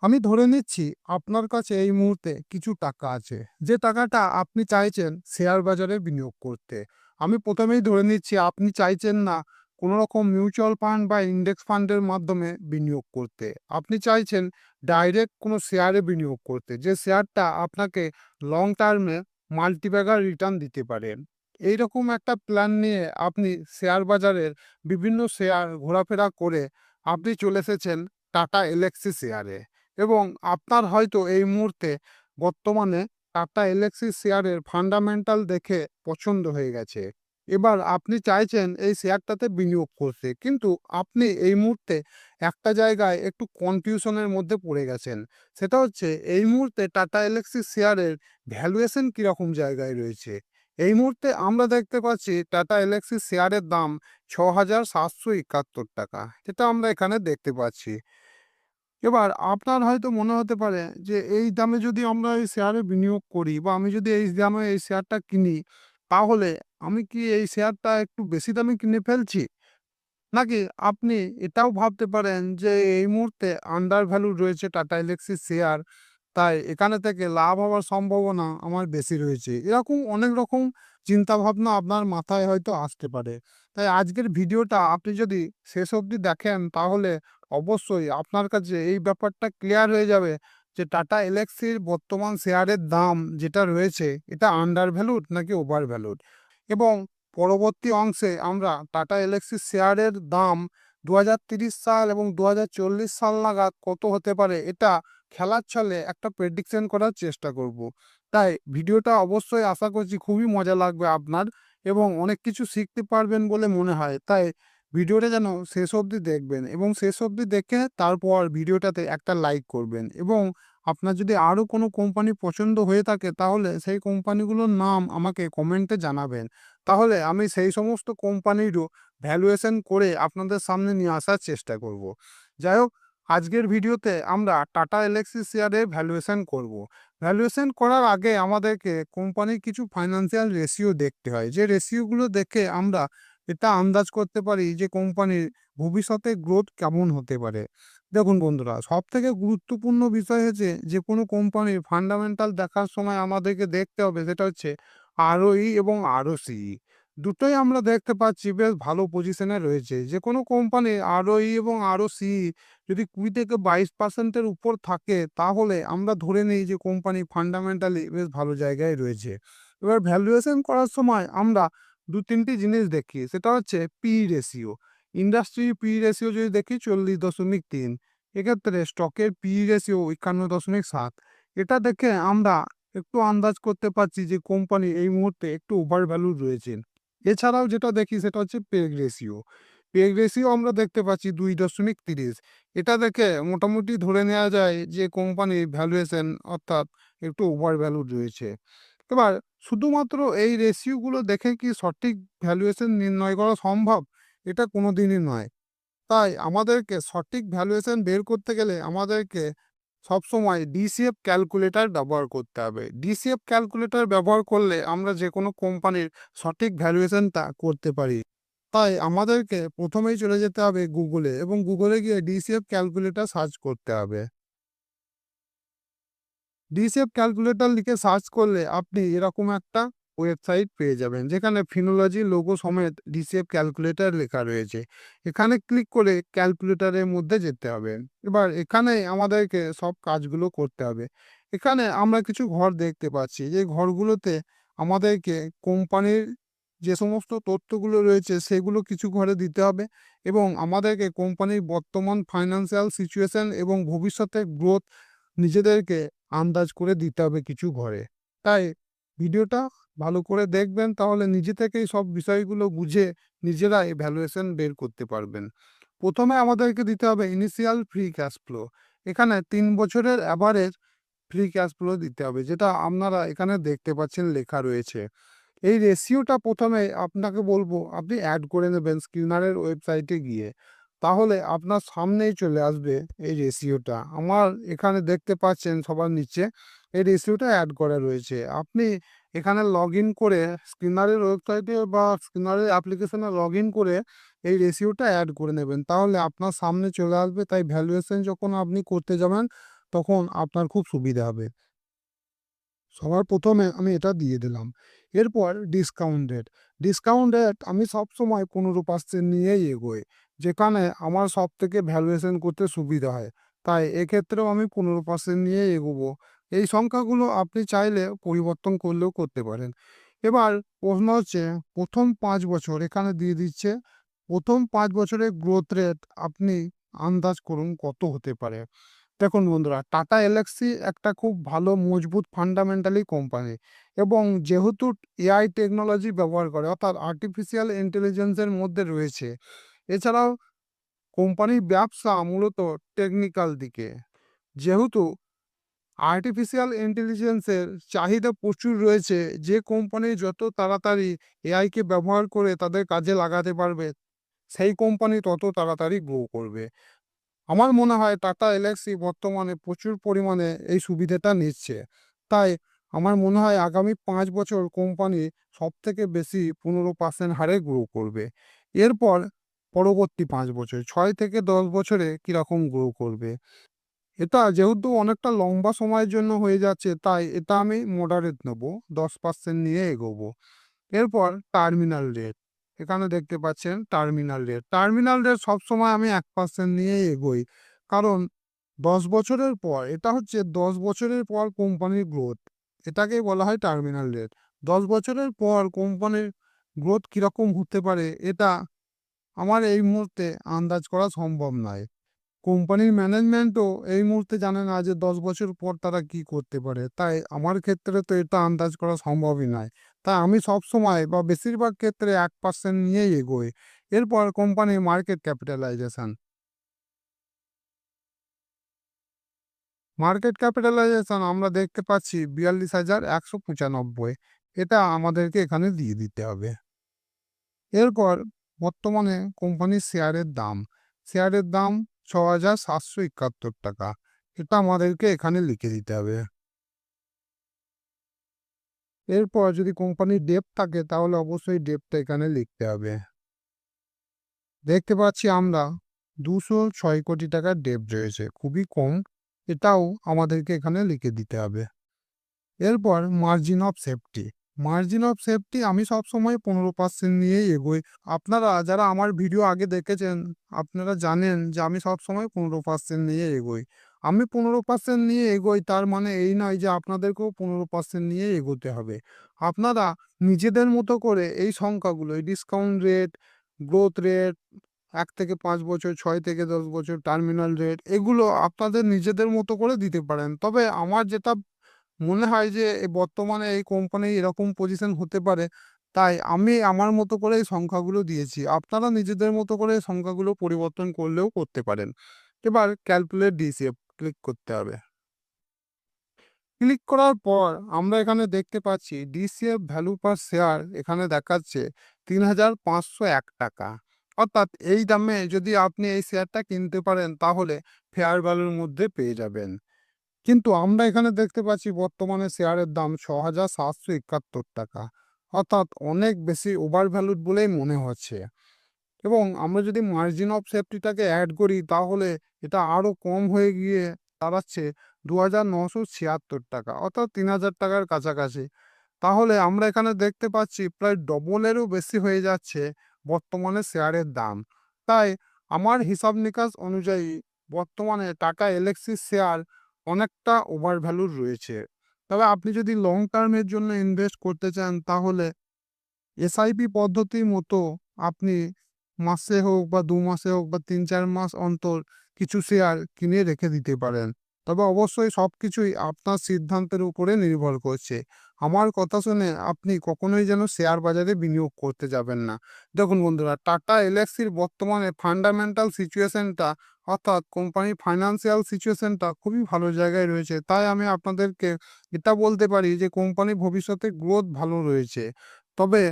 আমি ধরে নিচ্ছি আপনার কাছে এই মুহূর্তে কিছু টাকা আছে। যে টাকাটা আপনি চাইছেন শেয়ার বাজারে বিনিয়োগ করতে। আমি ১ম এই ধরে নিচ্ছি আপনি চাইছেন না কোনো রকম মিউচুয়াল ফান্ড বা ইন্ডেক্স ফান্ডের মাধ্যমে বিনিয়োগ করতে। আপনি চাইছেন ডাইরেক্ট কোনো শেয়ারে বিনিয়োগ করতে। যে শেয়ারটা আপনাকে লং টার্মে মাল্টিব্যাগার রিটার্ন দিতে পারে। এইরকম একটা প্ল্যান নিয়ে আপনি শেয়ার বাজারের বিভিন্ন শেয়ার ঘোরাফেরা করে আপনি চলে এসেছেন টাটা এলএক্সি শেয়ারে। এবং আপনার হয়তো এই মুহূর্তে বর্তমানে টাটা এলএক্সি শেয়ারের ফান্ডামেন্টাল দেখে পছন্দ হয়ে গেছে। এবার আপনি চাইছেন এই শেয়ারটাতে বিনিয়োগ করতে। কিন্তু আপনি এই মুহূর্তে একটা জায়গায় একটু কনফিউশনের মধ্যে পড়ে গেছেন। সেটা হচ্ছে এই মুহূর্তে টাটা এলএক্সি শেয়ারের ভ্যালুয়েশন কিরকম জায়গায় রয়েছে। এই মুহূর্তে আমরা দেখতে পাচ্ছি টাটা এলএক্সি শেয়ারের দাম ৳৬,৭৭১ যেটা আমরা এখানে দেখতে পাচ্ছি। এবার আপনার হয়তো মনে হতে পারে যে এই দামে যদি আমরা এই শেয়ারে বিনিয়োগ করি বা আমি যদি এই দামে এই শেয়ারটা কিনি, তাহলে আমি কি এই শেয়ারটা একটু বেশি দামে কিনে ফেলছি? নাকি আপনি এটাও ভাবতে পারেন যে এই মুহূর্তে আন্ডার ভ্যালু রয়েছে টাটা এলএক্সির শেয়ার, তাই এখানে থেকে লাভ হওয়ার সম্ভাবনা আমার বেশি রয়েছে। এরকম অনেক রকম চিন্তাভাবনা আপনার মাথায় হয়তো আসতে পারে। তাই আজকের ভিডিওটা আপনি যদি শেষ অবধি দেখেন, তাহলে অবশ্যই আপনার কাছে এই ব্যাপারটা ক্লিয়ার হয়ে যাবে যে টাটা এলএক্সির বর্তমান শেয়ারের দাম যেটা রয়েছে এটা আন্ডার ভ্যালুড নাকি ওভার ভ্যালুড। এবং পরবর্তী অংশে আমরা টাটা এলএক্সির শেয়ারের দাম ২০৩০ সাল এবং ২০৪০ সাল নাগাদ কত হতে পারে এটা খেলার ছলে একটা প্রেডিকশন করার চেষ্টা করব। তাই ভিডিওটা অবশ্যই আশা করছি খুবই মজা লাগবে আপনার এবং অনেক কিছু শিখতে পারবেন বলে মনে হয়। তাই ভিডিওটা যেন শেষ অবধি দেখবেন এবং শেষ অবধি দেখে তারপর ভিডিওটাতে একটা লাইক করবেন এবং আপনার যদি আরও কোনো কোম্পানি পছন্দ হয়ে থাকে তাহলে সেই কোম্পানিগুলোর নাম আমাকে কমেন্টে জানাবেন। তাহলে আমি সেই সমস্ত কোম্পানিরও ভ্যালুয়েশন করে আপনাদের সামনে নিয়ে আসার চেষ্টা করব। যাই হোক, আজকের ভিডিওতে আমরা টাটা এলএক্সি শেয়ারের ভ্যালুয়েশন করব। ভ্যালুয়েশন করার আগে আমাদেরকে কোম্পানির কিছু ফাইন্যান্সিয়াল রেশিও দেখতে হয়। যে রেশিওগুলো দেখে আমরা এটা আন্দাজ করতে পারি যে কোম্পানির ভবিষ্যতে গ্রোথ কেমন হতে পারে। দেখুন বন্ধুরা, সবথেকে গুরুত্বপূর্ণ বিষয় হচ্ছে যে কোনো কোম্পানির ফান্ডামেন্টাল দেখার সময় আমাদেরকে দেখতে হবে সেটা হচ্ছে আরওই এবং আরওসিই। দুটোই আমরা দেখতে পাচ্ছি বেশ ভালো পজিশনে রয়েছে। যেকোনো কোম্পানির আরওই এবং আরওসিই যদি ২০-২২% এর উপর থাকে, তাহলে আমরা ধরে নিই যে কোম্পানি ফান্ডামেন্টালি বেশ ভালো জায়গায় রয়েছে। এবার ভ্যালুয়েশন করার সময় আমরা ২-৩টি জিনিস দেখি। সেটা হচ্ছে P ratio. Industry P ratio যদি দেখি ৪০.৩, এক্ষেত্রে স্টকের পি রেশিও ৫১.৭। এটা দেখে আমরা একটু আন্দাজ করতে পারছি যে কোম্পানি এই মুহূর্তে একটু ওভার ভ্যালু রয়েছে। এছাড়াও যেটা দেখি সেটা হচ্ছে পেগ রেশিও। পেগ রেশিও আমরা দেখতে পাচ্ছি ২.৩০। এটা দেখে মোটামুটি ধরে নেওয়া যায় যে কোম্পানির ভ্যালুয়েশন অর্থাৎ একটু ওভার ভ্যালুড রয়েছে। এবার শুধুমাত্র এই রেশিওগুলো দেখে কি সঠিক ভ্যালুয়েশন নির্ণয় করা সম্ভব? এটা কোনোদিনই নয়। তাই আমাদেরকে সঠিক ভ্যালুয়েশন বের করতে গেলে আমাদেরকে সবসময় ডিসিএফ ক্যালকুলেটর ব্যবহার করতে হবে। ডিসিএফ ক্যালকুলেটর ব্যবহার করলে আমরা যেকোনো কোম্পানির সঠিক ভ্যালুয়েশনটা করতে পারি। তাই আমাদেরকে ১ম এই চলে যেতে হবে গুগলে এবং গুগলে গিয়ে ডিসিএফ ক্যালকুলেটর সার্চ করতে হবে। ডিসিএফ ক্যালকুলেটর লিখে সার্চ করলে আপনি এরকম একটা ওয়েবসাইট পেয়ে যাবেন যেখানে ফিনোলজি লোগো সমেত ডিসিএফ ক্যালকুলেটর লেখা রয়েছে। এখানে ক্লিক করে ক্যালকুলেটরের মধ্যে যেতে হবে। এবার এখানে আমাদেরকে সব কাজগুলো করতে হবে। এখানে আমরা কিছু ঘর দেখতে পাচ্ছি, যে ঘরগুলোতে আমাদেরকে কোম্পানির যে সমস্ত তথ্যগুলো রয়েছে সেগুলো কিছু ঘরে দিতে হবে এবং আমাদেরকে কোম্পানির বর্তমান ফাইন্যান্সিয়াল সিচুয়েশন এবং ভবিষ্যতের গ্রোথ নিজেদেরকে আন্দাজ করে দিতে হবে কিছু ঘরে। তাই ভিডিওটা ভালো করে দেখবেন, তাহলে নিজে থেকেই সব বিষয়গুলো বুঝে নিজেরাই ভ্যালুয়েশন বের করতে পারবেন। ১ম এ আমাদেরকে দিতে হবে ইনিশিয়াল ফ্রি ক্যাশ ফ্লো। এখানে ৩ বছরের এভারেজ ফ্রি ক্যাশ ফ্লো দিতে হবে, যেটা আপনারা এখানে দেখতে পাচ্ছেন লেখা রয়েছে। এই রেশিওটা ১ম এ আপনাকে বলব আপনি এড করে নেবেন স্কিনারের ওয়েবসাইটে গিয়ে। তাহলে আপনার সামনেই চলে আসবে এই রেশিওটা। আমার এখানে দেখতে পাচ্ছেন সবার নিচে এই রেশিওটা এড করা রয়েছে। আপনি এখানে লগইন করে স্কিনারের ওয়েবসাইটে বা স্কিনারের অ্যাপ্লিকেশনে লগইন করে এই রেশিওটা এড করে নেবেন। তাহলে আপনার সামনে চলে আসবে। তাই ভ্যালুয়েশন যখন আপনি করতে যাবেন, তখন আপনার খুব সুবিধা হবে। সবার ১ম এ আমি এটা দিয়ে দিলাম। এরপর ডিসকাউন্ট রেট। ডিসকাউন্ট রেট আমি সবসময় ১৫% নিয়েই এগোই। যেখানে আমার সবথেকে ভ্যালুয়েশন করতে সুবিধা হয়। তাই এক্ষেত্রেও আমি ১৫% নিয়েই এগোবো। এই সংখ্যাগুলো আপনি চাইলে পরিবর্তন করলেও করতে পারেন। এবার প্রশ্ন হচ্ছে ১ম ৫ বছর এখানে দিয়ে দিচ্ছে। ১ম ৫ বছরের গ্রোথ রেট আপনি আন্দাজ করুন কত হতে পারে? দেখুন বন্ধুরা, টাটা এলএক্সি একটা খুব ভালো মজবুত ফান্ডামেন্টালি কোম্পানি এবং যেহেতু এআই টেকনোলজি ব্যবহার করে অর্থাৎ আর্টিফিশিয়াল ইন্টেলিজেন্সের মধ্যে রয়েছে। এছাড়াও কোম্পানির ব্যবসা মূলত টেকনিক্যাল দিকে। যেহেতু আর্টিফিশিয়াল ইন্টেলিজেন্সের চাহিদা প্রচুর রয়েছে, যে কোম্পানি যত তাড়াতাড়ি এআইকে ব্যবহার করে তাদের কাজে লাগাতে পারবে, সেই কোম্পানি তত তাড়াতাড়ি গ্রো করবে। আমার মনে হয় টাটা এলএক্সি বর্তমানে প্রচুর পরিমাণে এই সুবিধাটা নিচ্ছে। তাই আমার মনে হয় আগামী ৫ বছর কোম্পানি সবথেকে বেশি ১৫% হারে গ্রো করবে। এরপর পরবর্তী ৫ বছর ৬ থেকে ১০ বছরে কিরকম গ্রো করবে। এটা যেহেতু অনেকটা লম্বা সময়ের জন্য হয়ে যাচ্ছে, তাই এটা আমি মডারেট নেব। ১০% নিয়ে এগোবো। এরপর টার্মিনাল রেট। এখানে দেখতে পাচ্ছেন টার্মিনাল রেট। টার্মিনাল রেট সবসময় আমি ১% নিয়েই এগোই। কারণ ১০ বছরের পর এটা হচ্ছে ১০ বছরের পর কোম্পানির গ্রোথ। এটাকেই বলা হয় টার্মিনাল রেট। ১০ বছরের পর কোম্পানির গ্রোথ কিরকম হতে পারে এটা আমার এই মুহূর্তে আন্দাজ করা সম্ভব নয়। কোম্পানির ম্যানেজমেন্টও এই মুহূর্তে জানে না যে ১০ বছর পর তারা কি করতে পারে। তাই আমার ক্ষেত্রে তো এটা আন্দাজ করা সম্ভবই নয়। তাই আমি সবসময় বা বেশিরভাগ ক্ষেত্রে ১% নিয়েই এগোই। এরপর কোম্পানির মার্কেট ক্যাপিটালাইজেশন। মার্কেট ক্যাপিটালাইজেশন আমরা দেখতে পাচ্ছি ৪২,১৯৫। এটা আমাদেরকে এখানে দিয়ে দিতে হবে। এরপর বর্তমানে কোম্পানির শেয়ারের দাম। শেয়ারের দাম ৳৬,৭৭১। এটা আমাদেরকে এখানে লিখে দিতে হবে। এরপর যদি কোম্পানির ডেপ্ট থাকে তাহলে অবশ্যই ডেপ্টটা এখানে লিখতে হবে। দেখতে পাচ্ছি আমরা ৳২০৬,০০,০০,০০০ ডেপ্ট রয়েছে। খুবই কম। এটাও আমাদেরকে এখানে লিখে দিতে হবে। এরপর margin of safety. Margin of safety আমি সবসময় ১৫% নিয়েই এগোই। আপনারা যারা আমার ভিডিও আগে দেখেছেন, আপনারা জানেন যে আমি সবসময় ১৫% নিয়ে এগোই। আমি ১৫% নিয়ে এগোই তার মানে এই নয় যে আপনাদেরকেও ১৫% নিয়ে এগোতে হবে। আপনারা নিজেদের মতো করে এই সংখ্যাগুলো, এই ডিসকাউন্ট রেট, গ্রোথ রেট, ১ থেকে ৫ বছর, ৬ থেকে ১০ বছর, টার্মিনাল রেট এগুলো আপনাদের নিজেদের মতো করে দিতে পারেন। তবে আমার যেটা মনে হয় যে বর্তমানে এই কোম্পানি এরকম পজিশন হতে পারে, তাই আমি আমার মতো করে এই সংখ্যাগুলো দিয়েছি। আপনারা নিজেদের মতো করে এই সংখ্যাগুলো পরিবর্তন করলেও করতে পারেন। এবার ক্যালকুলেট ডিসিএফ ক্লিক করতে হবে। ক্লিক করার পর আমরা এখানে দেখতে পাচ্ছি ডিসিএফ ভ্যালু পার শেয়ার এখানে দেখাচ্ছে ৳৩,৫০১। অর্থাৎ এই দামে যদি আপনি এই শেয়ারটা কিনতে পারেন তাহলে ফেয়ার ভ্যালুর মধ্যে পেয়ে যাবেন। কিন্তু আমরা এখানে দেখতে পাচ্ছি বর্তমানে শেয়ারের দাম ৳৬,৭৭১। অর্থাৎ অনেক বেশি ওভার ভ্যালুড বলেই মনে হচ্ছে। এবং আমরা যদি মার্জিন অফ সেফটিটাকে এড করি তাহলে এটা আরো কম হয়ে গিয়ে দাঁড়াচ্ছে ৳২,৯৭৬। অর্থাৎ ৳৩,০০০ র কাছাকাছি। তাহলে আমরা এখানে দেখতে পাচ্ছি প্রায় ডবলেরও বেশি হয়ে যাচ্ছে বর্তমানে শেয়ারের দাম। তাই আমার হিসাব নিকাশ অনুযায়ী বর্তমানে টাটা এলএক্সির শেয়ার অনেকটা ওভার ভ্যালুড রয়েছে। তবে আপনি যদি লং টার্মের জন্য ইনভেস্ট করতে চান তাহলে এসআইপি পদ্ধতির মতো আপনি মাসে হোক বা ২ মাসে হোক বা ৩-৪ মাস অন্তর কিছু শেয়ার কিনে রেখে দিতে পারেন। তবে অবশ্যই সবকিছুই আপনার সিদ্ধান্তের উপরে নির্ভর করছে। আমার কথা শুনে আপনি কখনোই যেন শেয়ার বাজারে বিনিয়োগ করতে যাবেন না। দেখুন বন্ধুরা, টাটা এলএক্সির বর্তমানে ফান্ডামেন্টাল সিচুয়েশনটা অর্থাৎ কোম্পানির ফাইন্যান্সিয়াল সিচুয়েশনটা খুবই ভালো জায়গায় রয়েছে। তাই আমি আপনাদেরকে এটা বলতে পারি যে কোম্পানির ভবিষ্যতে গ্রোথ ভালো রয়েছে। তবে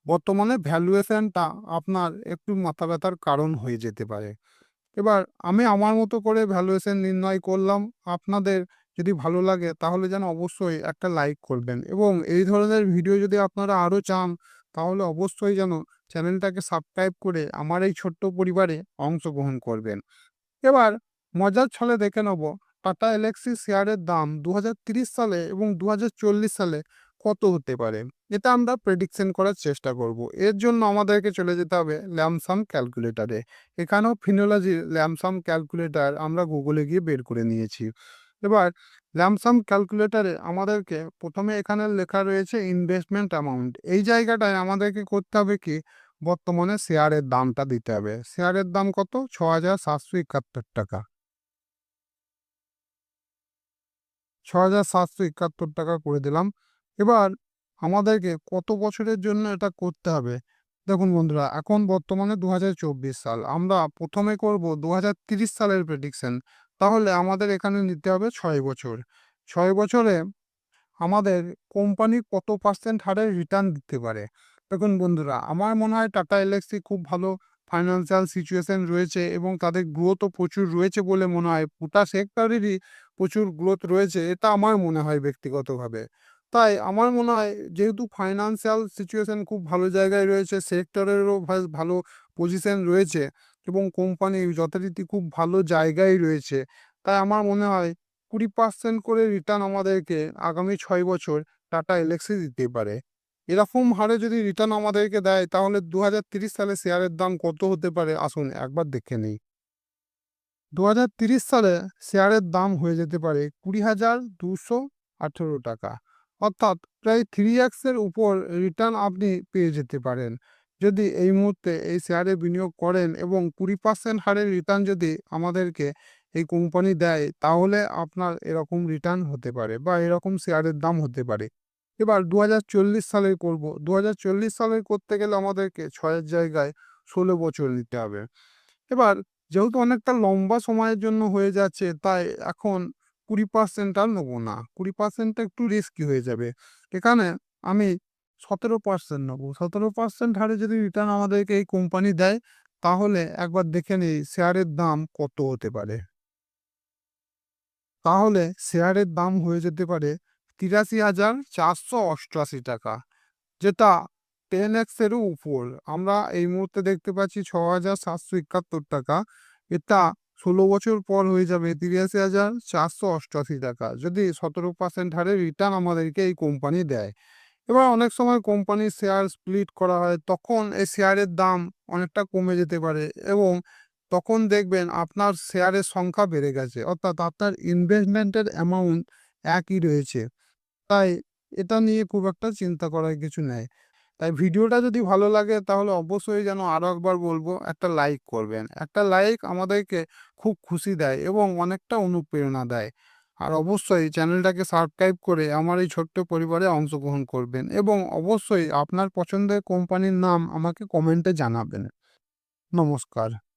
বর্তমানে ভ্যালুয়েশনটা আপনার একটু মাথা ব্যথার কারণ হয়ে যেতে পারে। এবার আমি আমার মতো করে ভ্যালুয়েশন নির্ণয় করলাম। আপনাদের যদি ভালো লাগে তাহলে যেন অবশ্যই একটা লাইক করবেন এবং এই ধরনের ভিডিও যদি আপনারা আরও চান তাহলে অবশ্যই যেন চ্যানেলটাকে সাবস্ক্রাইব করে আমার এই ছোট্ট পরিবারে অংশগ্রহণ করবেন। এবার মজার ছলে দেখে নেব টাটা এলএক্সি শেয়ারের দাম ২০৩০ সালে এবং ২০৪০ সালে কত হতে পারে? এটা আমরা প্রেডিকশন করার চেষ্টা করব। এর জন্য আমাদেরকে চলে যেতে হবে ল্যামসাম ক্যালকুলেটরে। এখানেও ফিনোলজির ল্যামসাম ক্যালকুলেটর আমরা গুগলে গিয়ে বের করে নিয়েছি। এবার ল্যামসাম ক্যালকুলেটরে আমাদেরকে ১ম এ এখানে লেখা রয়েছে ইনভেস্টমেন্ট অ্যামাউন্ট। এই জায়গাটায় আমাদেরকে করতে হবে কি? বর্তমানে শেয়ারের দামটা দিতে হবে। শেয়ারের দাম কত? ৳৬,৭৭১ ৳৬,৭৭১ করে দিলাম। এবার আমাদেরকে কত বছরের জন্য এটা করতে হবে? দেখুন বন্ধুরা, এখন বর্তমানে ২০২৪ সাল। আমরা ১ম এ করব ২০৩০ সালের প্রেডিকশন। তাহলে আমাদের এখানে নিতে হবে ৬ বছর। ৬ বছরে আমাদের কোম্পানি কত পার্সেন্ট হারে রিটার্ন দিতে পারে? দেখুন বন্ধুরা, আমার মনে হয় টাটা এলএক্সি খুব ভালো ফাইন্যান্সিয়াল সিচুয়েশন রয়েছে এবং তাদের গ্রোথও প্রচুর রয়েছে বলে মনে হয়। গোটা সেক্টরেরই প্রচুর গ্রোথ রয়েছে, এটা আমার মনে হয় ব্যক্তিগতভাবে। তাই আমার মনে হয় যেহেতু ফাইন্যান্সিয়াল সিচুয়েশন খুব ভালো জায়গায় রয়েছে, সেক্টরেরও ভালো পজিশন রয়েছে এবং কোম্পানি যথারীতি খুব ভালো জায়গায় রয়েছে। তাই আমার মনে হয় ২০% করে রিটার্ন আমাদেরকে আগামী ৬ বছর টাটা এলএক্সি দিতে পারে। এরকম হারে যদি রিটার্ন আমাদেরকে দেয় তাহলে ২০৩০ সালে শেয়ারের দাম কত হতে পারে আসুন একবার দেখে নেই। ২০৩০ সালে শেয়ারের দাম হয়ে যেতে পারে ৳২০,২১৮। অর্থাৎ প্রায় 3x এর উপর রিটার্ন আপনি পেয়ে যেতে পারেন। যদি এই মুহূর্তে এই শেয়ারে বিনিয়োগ করেন এবং ২০% হারে রিটার্ন যদি আমাদেরকে এই কোম্পানি দেয় তাহলে আপনার এরকম রিটার্ন হতে পারে বা এরকম শেয়ারের দাম হতে পারে। এবার ২০৪০ সালের করব। ২০৪০ সালের করতে গেলে আমাদেরকে ৬ এর জায়গায় ১৬ বছর নিতে হবে। এবার যেহেতু অনেকটা লম্বা সময়ের জন্য হয়ে যাচ্ছে তাই এখন ২০% আর নেব না। ২০% টা একটু রিস্কি হয়ে যাবে। এখানে আমি ১৭% নেব। ১৭% হারে যদি রিটার্ন আমাদেরকে এই কোম্পানি দেয় তাহলে একবার দেখে নেই শেয়ারের দাম কত হতে পারে। তাহলে শেয়ারের দাম হয়ে যেতে পারে ৳৮৩,৪৮৮, যেটা 10x এরও উপর। আমরা এই মুহূর্তে দেখতে পাচ্ছি ৳৬,৭৭১। এটা ১৬ বছর পর হয়ে যাবে ৳৮৩,৪৮৮। যদি ১৭% হারে রিটার্ন আমাদেরকে এই কোম্পানি দেয়। এবার অনেক সময় কোম্পানির শেয়ার স্প্লিট করা হয়, তখন এই শেয়ারের দাম অনেকটা কমে যেতে পারে এবং তখন দেখবেন আপনার শেয়ারের সংখ্যা বেড়ে গেছে। অর্থাৎ আপনার ইনভেস্টমেন্টের অ্যামাউন্ট একই রয়েছে। তাই এটা নিয়ে খুব একটা চিন্তা করার কিছু নেই। তাই ভিডিওটা যদি ভালো লাগে তাহলে অবশ্যই যেন আরো একবার বলবো একটা লাইক করবেন। একটা লাইক আমাদেরকে খুব খুশি দেয় এবং অনেকটা অনুপ্রেরণা দেয়। আর অবশ্যই চ্যানেলটাকে সাবস্ক্রাইব করে আমার এই ছোট্ট পরিবারে অংশগ্রহণ করবেন এবং অবশ্যই আপনার পছন্দের কোম্পানির নাম আমাকে কমেন্টে জানাবেন। নমস্কার।